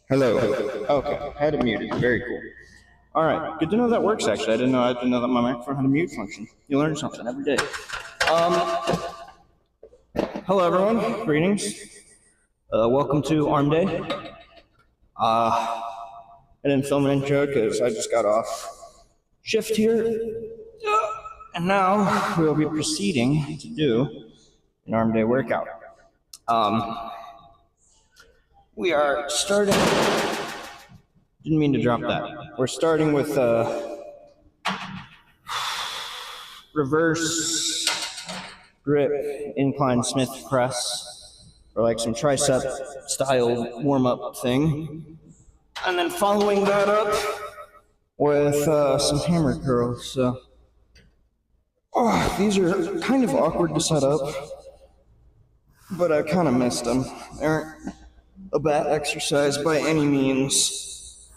Hello. Okay, had it muted. Very cool. All right, good to know that works. Actually, I didn't know that my microphone had a mute function. You learn something every day. Hello everyone. Greetings. Welcome to Arm Day. I didn't film an intro because I just got off shift here, and now we'll be proceeding to do an Arm Day workout. We are starting. Didn't mean to drop that. We're starting with reverse grip incline Smith press, or like some tricep style warm up thing, and then following that up with some hammer curls. So, these are kind of awkward to set up, but I kind of missed them. They aren't a bad exercise by any means.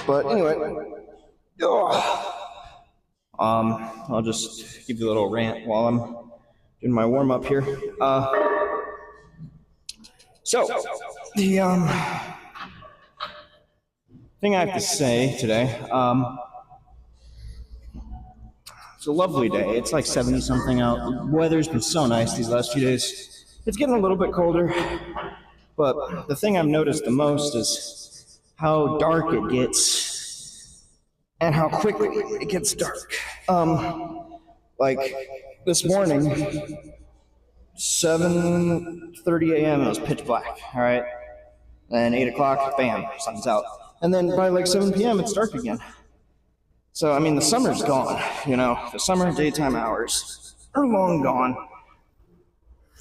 But anyway, I'll just give you a little rant while I'm doing my warm up here. So the thing I have to say today, it's a lovely day. It's like 70 something out. The weather's been so nice these last few days. It's getting a little bit colder, but the thing I've noticed the most is how dark it gets and how quickly it gets dark. Like this morning, 7:30 a.m. it was pitch black, all right? Then 8 o'clock, bam, sun's out. And then by like 7 p.m. it's dark again. So, I mean, the summer's gone, you know? The summer daytime hours are long gone.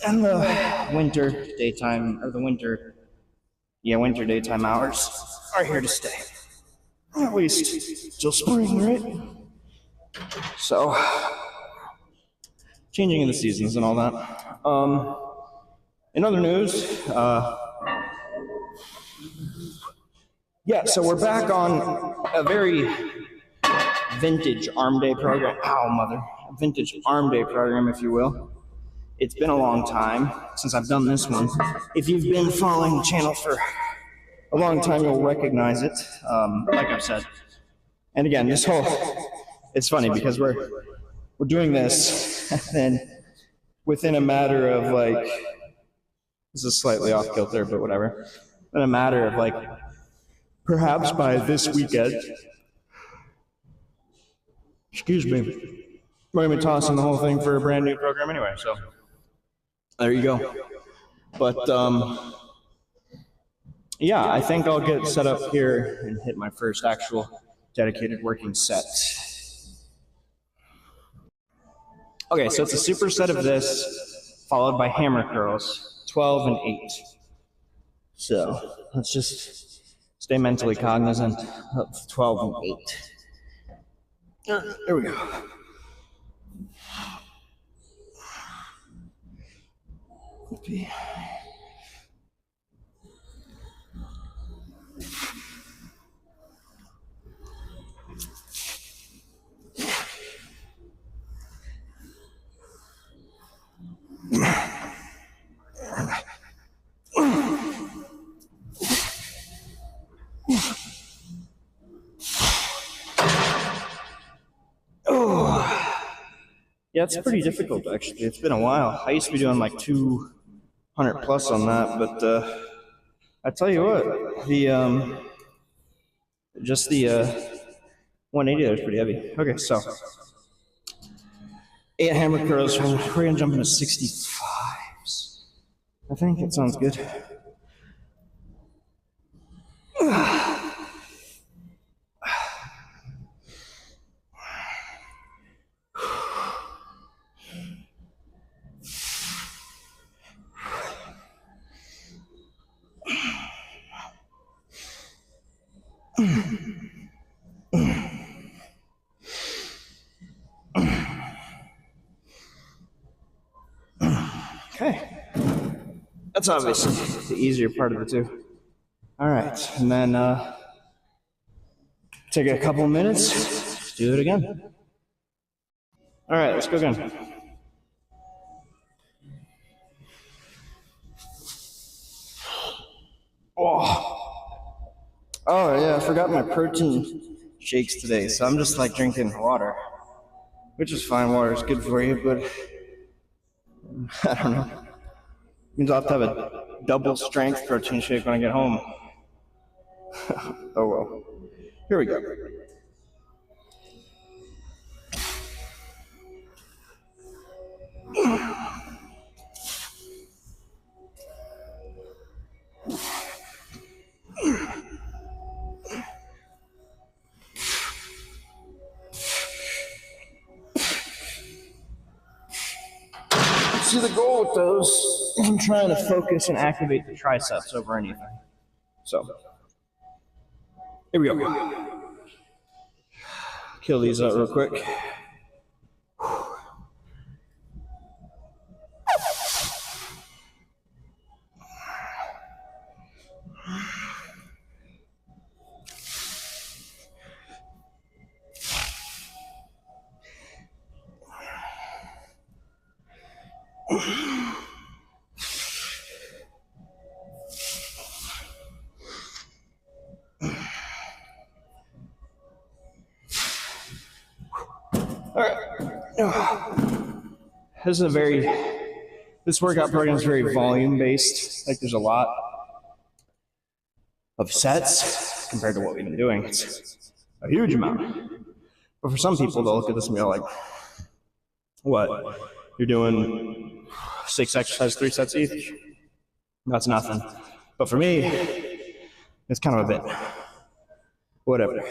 And the winter daytime hours are here to stay. At least till spring, right? So, changing of the seasons and all that. In other news, so we're back on a very vintage Arm Day program. A vintage Arm Day program, if you will. It's been a long time since I've done this one. If you've been following the channel for a long time, you'll recognize it, like I've said. And again, it's funny because we're doing this, and then within a matter of like, this is slightly off kilter, but whatever. In a matter of like, perhaps by this weekend, we're gonna be tossing the whole thing for a brand new program anyway, so there you go. But I think I'll get set up here and hit my first actual dedicated working set. Okay, so it's a superset of this, followed by hammer curls, 12 and 8. So let's just stay mentally cognizant of 12 and 8. There we go. Okay. Yeah, it's pretty difficult actually. It's been a while. I used to be doing like 200 plus on that, but I tell you what, the 180 there is pretty heavy. Okay, so 8 hammer curls. We're gonna jump into 65s. I think it sounds good. Okay, that's obviously the easier part of the two. All right, and then take a couple minutes, do it again. All right, let's go again. Oh yeah, I forgot my protein shakes today, so I'm just like drinking water, which is fine. Water is good for you, but I don't know. Means I'll have to have a double strength protein shake when I get home. Oh well. Here we go. See, the goal with those is I'm trying to focus and activate the triceps over anything. So, here we go. Kill these out real quick. This workout program is very volume based. Like there's a lot of sets compared to what we've been doing. It's a huge amount. But for some people, they'll look at this and be like, what? You're doing 6 exercises, 3 sets each? That's nothing. But for me, it's kind of a bit. Whatever.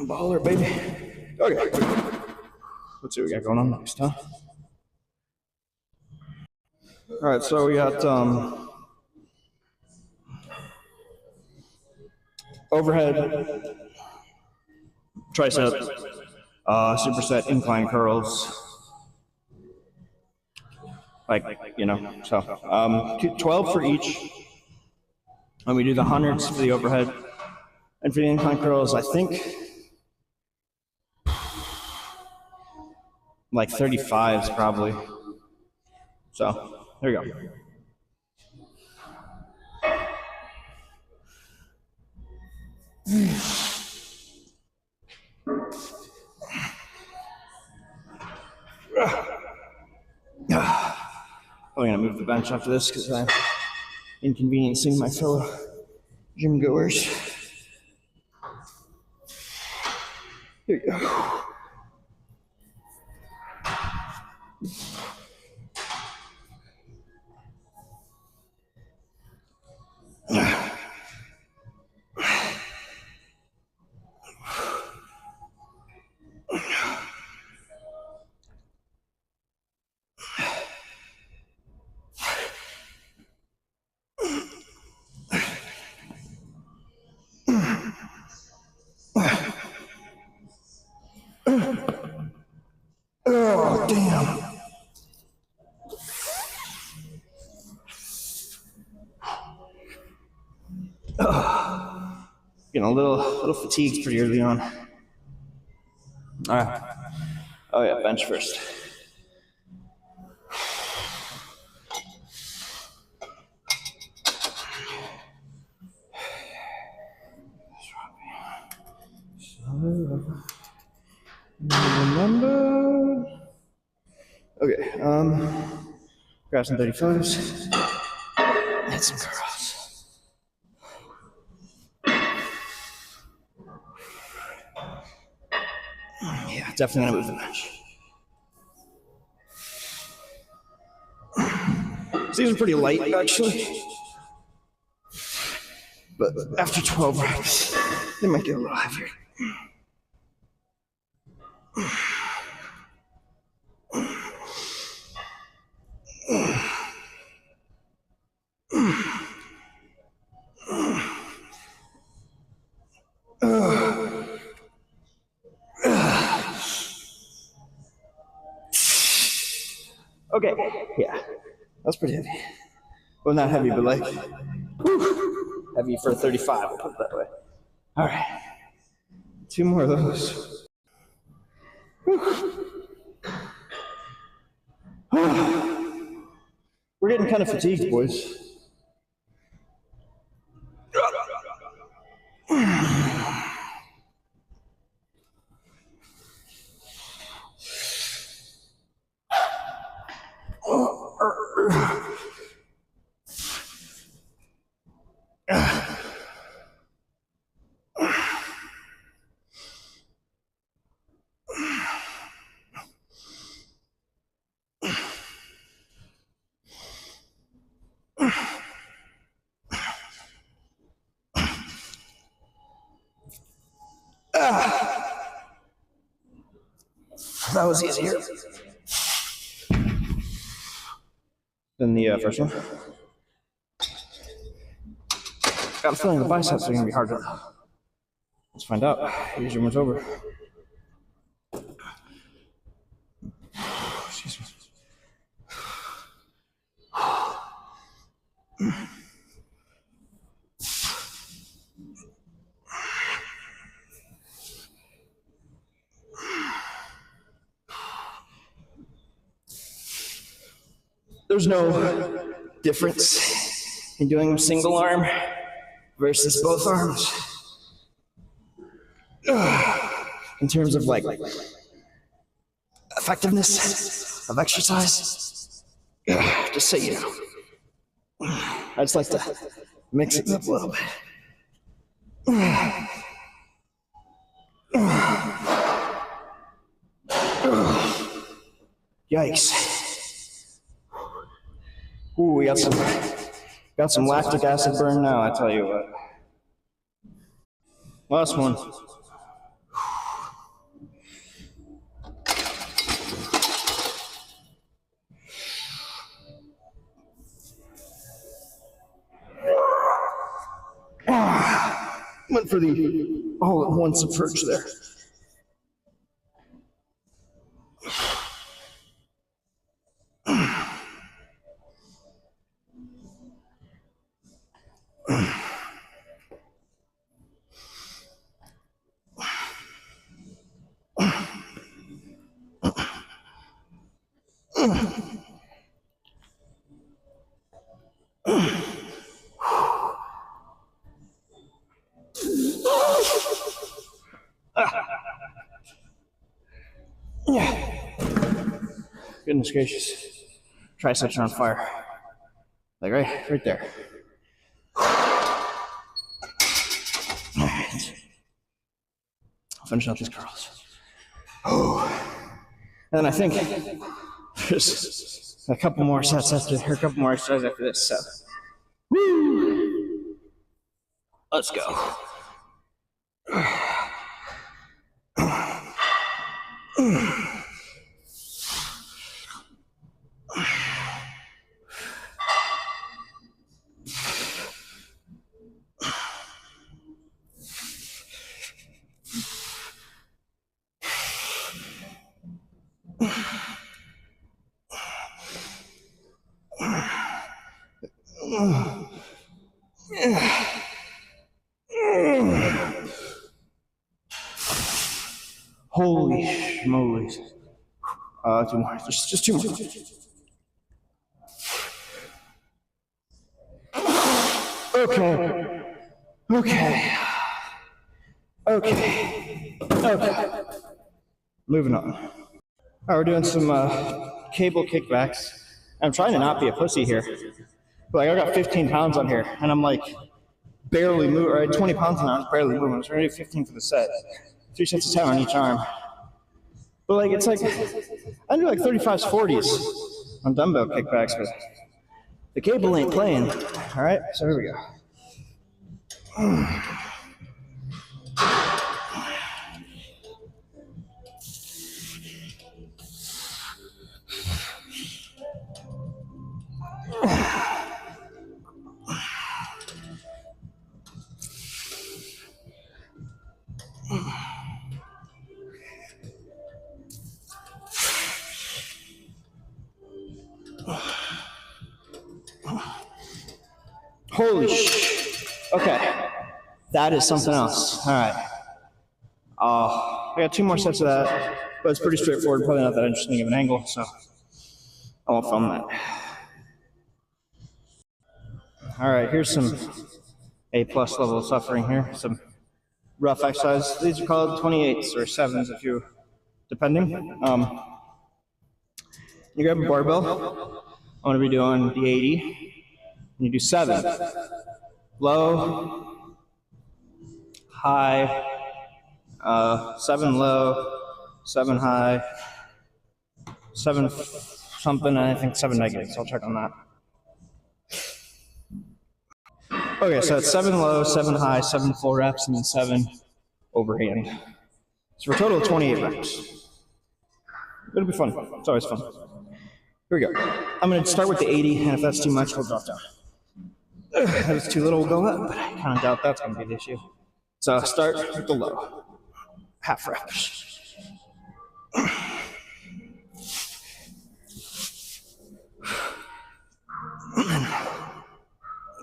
Baller, baby. Okay. Let's see what we got going on next, huh? All right, so we got overhead, tricep, superset incline curls. Like, so 12 for each. And we do the hundreds for the overhead. And for the incline curls, I think like 35s probably. So, there you go. I'm gonna move the bench after this because I'm inconveniencing my fellow gym goers. Here you go. Oh, damn. Getting a little fatigued pretty early on. All right. Oh yeah, bench first. remember. Okay, grab some 35s. And some curls. Yeah, definitely not move the bench. These are pretty light, actually. But after 12 reps, they might get a little heavier. Okay, yeah, that's pretty heavy. Well, not heavy, but like, whew, heavy for 35, I'll put it that way. All right, 2 more of those. We're getting kind of fatigued, boys. That was easier than the first one. Got a feeling the biceps are going to be harder. Let's find out. Usually one's over. Excuse me. There's no difference in doing single arm versus both arms in terms of like effectiveness of exercise. Just so you know, I just like to mix it up a little bit. Yikes. Ooh, we got some lactic acid burn now, I tell you what. Last one. Went for the all-at-once approach there. Goodness gracious. Triceps are on fire. Like right there. Alright. I'll finish out these curls. Oh. And then I think there's a couple more sets after, or a couple more exercises after this, so. Woo! Let's go. Holy schmoly. 2 more. Just 2 more. Okay. Okay. Okay. Okay. Moving on. All right, we're doing some cable kickbacks. I'm trying to not be a pussy here. But like I got 15 pounds on here, and I'm like barely moving, or 20 pounds now, I'm barely moving. So we're gonna do 15 for the set. 3 sets of 10 on each arm. But like, it's like, I do like 35s, 40s on dumbbell kickbacks, but the cable ain't playing. All right, so here we go. Holy sh! Okay, that is something else. All right. I got 2 more sets of that, but it's pretty straightforward. Probably not that interesting of an angle, so I won't film that. All right, here's some A+ level suffering here. Some rough exercise. These are called 28s or 7s, if you, depending. You grab a barbell. I'm gonna be doing the 80. And you do 7. Low, high, 7 low, 7 high, 7 something, and I think 7 negatives. I'll check on that. Okay, so it's 7 low, 7 high, 7 full reps, and then 7 overhand. So for a total of 28 reps. It'll be fun. It's always fun. Here we go. I'm going to start with the 80, and if that's too much, we'll drop down. If it's too little, we'll go up, but I kind of doubt that's going to be the issue. So start with the low. Half reps.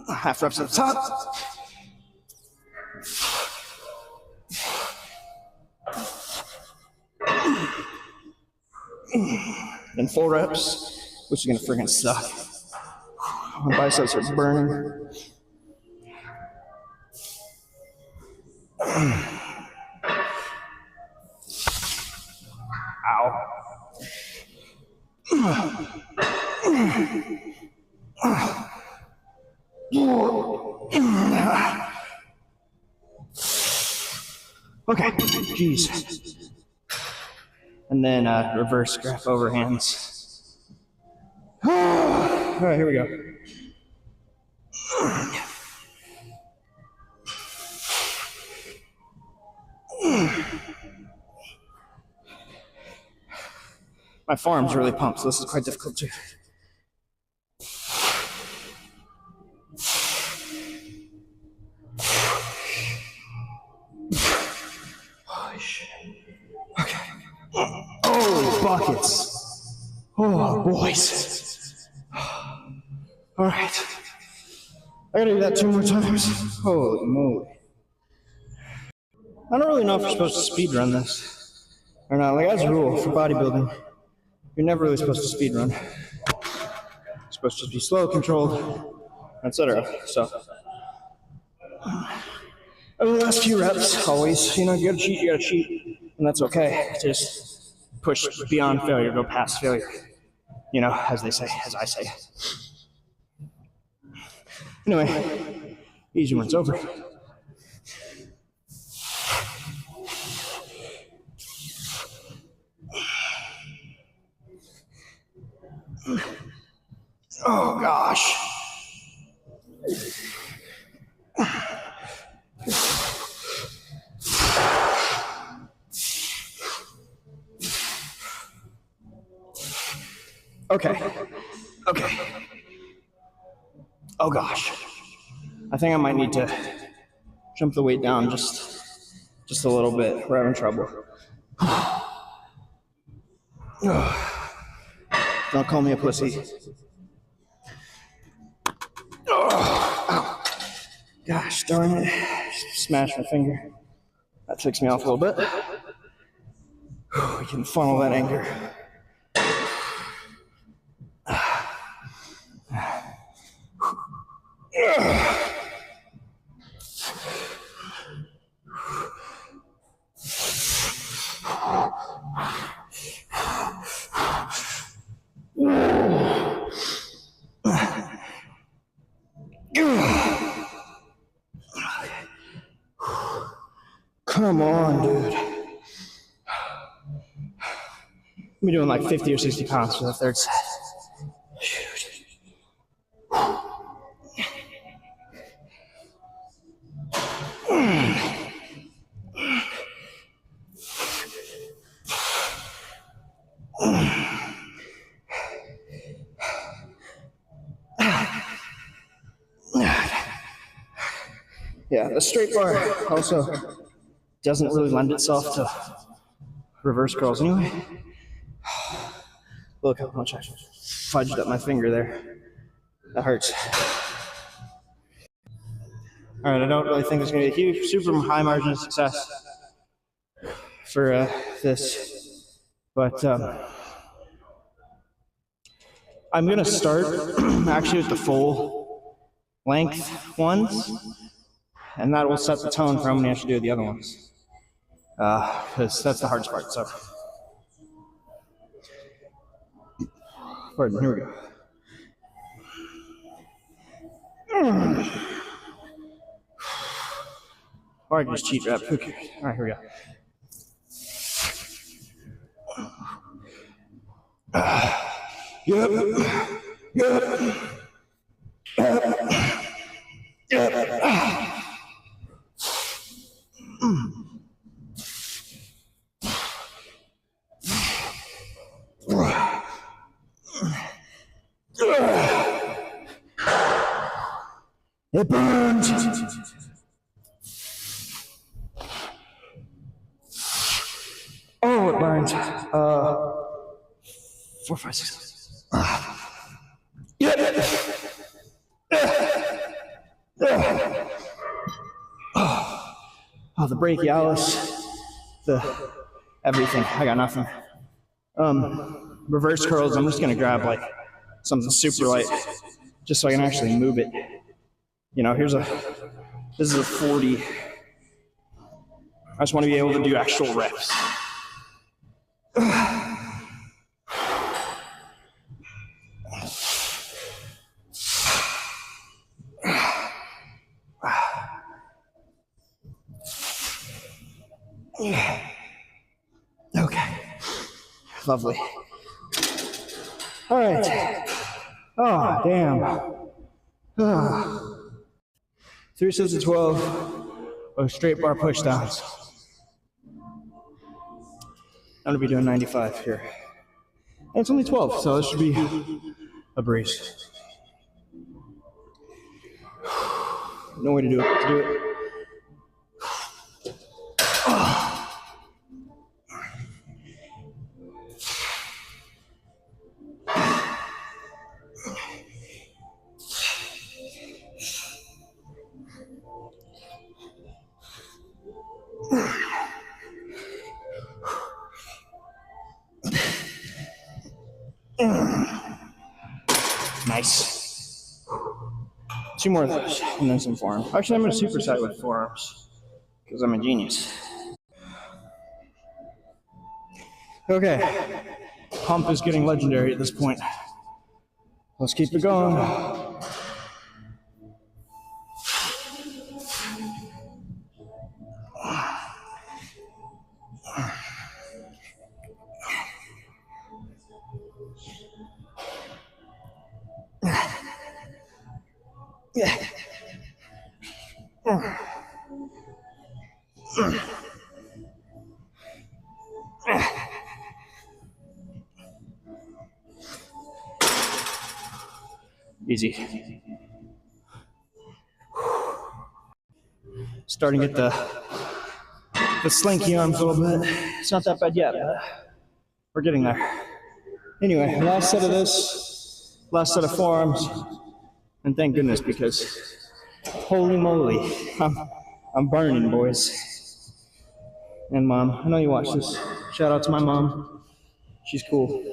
Half reps at the top. Then 4 reps, which is gonna freaking suck. My biceps are burning. Ow. Okay, jeez. And then reverse graph overhands. All right, here we go. My forearm's really pumped, so this is quite difficult too. Holy shit. Okay. Oh, buckets. Oh, boys. All right. I gotta do that 2 more times. Holy moly. I don't really know if you're supposed to speed run this or not. Like, as a rule, for bodybuilding, you're never really supposed to speed run. You're supposed to be slow, controlled, etc. So, over the last few reps, always, you know, you gotta cheat, and that's okay. Just push beyond failure, go past failure. You know, as they say, as I say. Anyway, easy when it's over. Oh gosh. Okay. Oh gosh. I think I might need to jump the weight down just a little bit. We're having trouble. Don't call me a pussy. Ow. Gosh darn it. Smashed my finger. That ticks me off a little bit. We can funnel that anger. be doing like 50 or 60 pounds for the third set. Yeah, the straight bar also doesn't really lend itself to reverse curls anyway. Look how much I fudged up my finger there. That hurts. All right, I don't really think there's going to be a huge, super high margin of success for this, but I'm going to start actually with the full length ones, and that will set the tone for how many I should do the other ones, because that's the hardest part. So, pardon, here we go. Or I can just cheat rep. Who cares? All right, here we go. It burns. Oh, it burns. 4, 5, 6. Oh, the brachialis, the everything. I got nothing. Reverse curls. I'm just gonna grab like something super light, just so I can actually move it. You know, this is a 40. I just want to be able to do actual reps. Okay, lovely. All right. Oh, damn. 3 sets of 12 of straight bar push downs. I'm gonna be doing 95 here. And it's only 12, so this should be a breeze. No way to do it, but to do it. Nice. 2 more of those, and then some forearms. Actually, I'm going to superset with forearms, because I'm a genius. Okay. Pump is getting legendary at this point. Let's keep it going. Easy. Starting to get the slinky arms a little bit. It's not that bad yet, but we're getting there. Anyway, last set of this, last set of forearms, and thank goodness, because holy moly, I'm burning, boys. And mom, I know you watch this. Shout out to my mom. She's cool.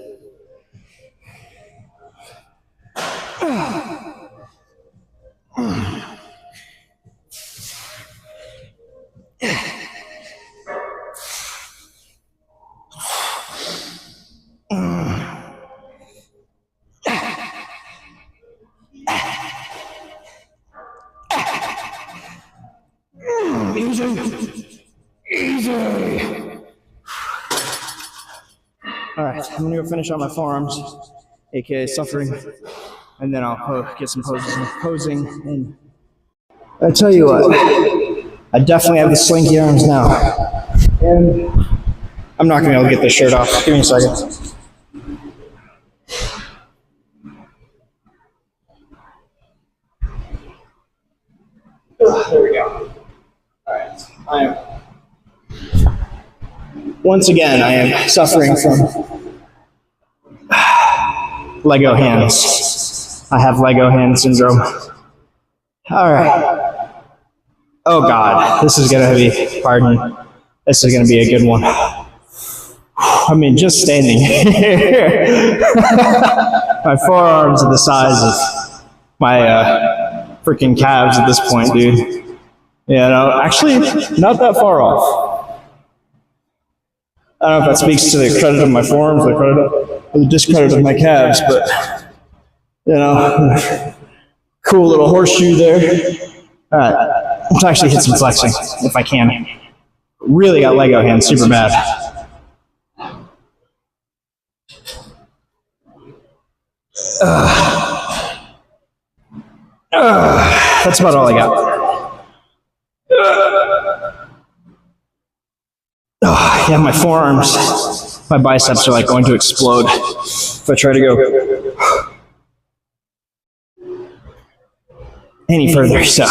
Easy. Easy. All right, I'm gonna go finish on my forearms, aka suffering, and then I'll get some posing. And I tell you what, I definitely have the slinky arms now, and I'm not gonna be able to get this shirt off. Give me a second. There we go. All right, once again, I am suffering from Lego hands. I have Lego hand syndrome. All right. Oh God, this is gonna be, pardon, this is gonna be a good one. I mean, just standing here, my forearms are the size of my freaking calves at this point, dude. You know, actually, not that far off. I don't know if that speaks to the credit of my forearms, or the discredit of my calves, but you know, cool little horseshoe there. All right, let's actually hit some flexing if I can. Really got Lego hands super bad. That's about all I got. Yeah, my forearms, my biceps are like going to explode if I try to go any further. So,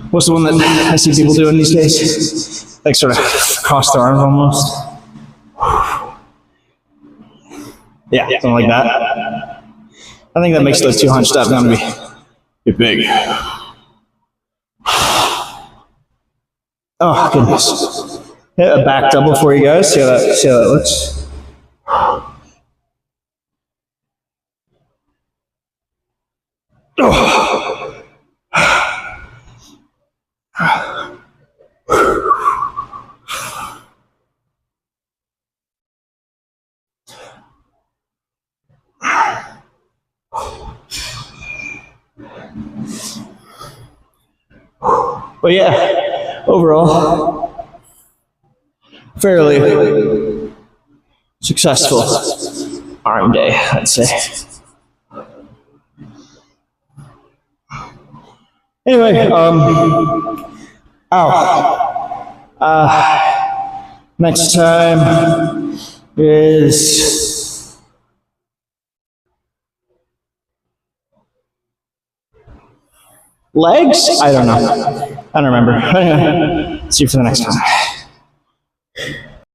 what's the one that I see people doing these days? Like sort of cross their arms almost. Yeah, something like that. I think that makes those two hunched up gonna be big. Oh goodness. Yeah, a back double for you guys. See how that looks. Oh. But yeah, overall, fairly successful arm day, I'd say. Anyway, next time is legs? I don't know. I don't remember. See you for the next time.